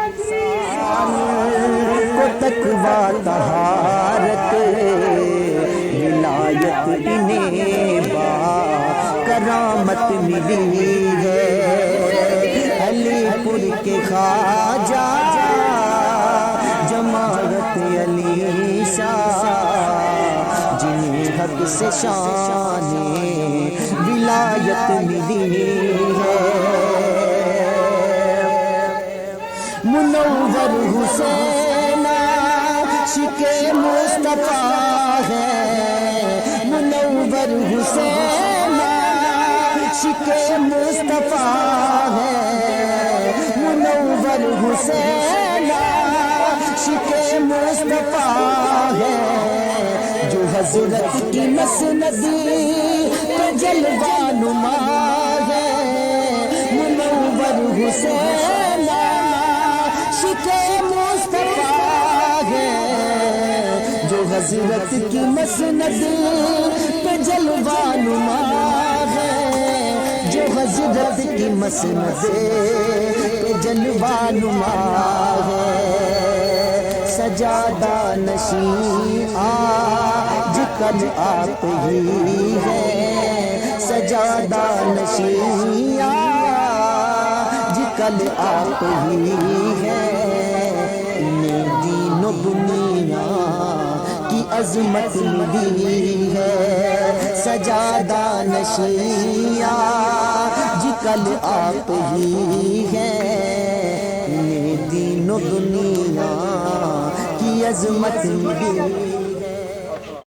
انسان کو تقویٰ طہارت ولایت انہیں با کرامت ملی ہے علی پور کے خواجہ جماعت علی شاہ جنہیں حق سے شان ولایت ملی ہے منور حسین عاشق مصطفیٰ ہے منور حسین عاشق مصطفیٰ ہے منور حسین عاشق مصطفیٰ ہے جو حضرت کی مسند پہ جلوہ نما ہے منور حسین عاشق مصطفیٰ ہے جو حضرت کی مسند پہ جلوہ نما ہے جو حضرت کی مسند پہ جلوہ نما ہے سجادہ نشین آج کل آپ ہی ہے سجادہ نشین آج کل آپ ہی ہے انہیں دین و دنیا کی عظمت ملی ہے سجادہ نشین آج کل آپ ہی ہے انہیں دین و دنیا کی عظمت ملی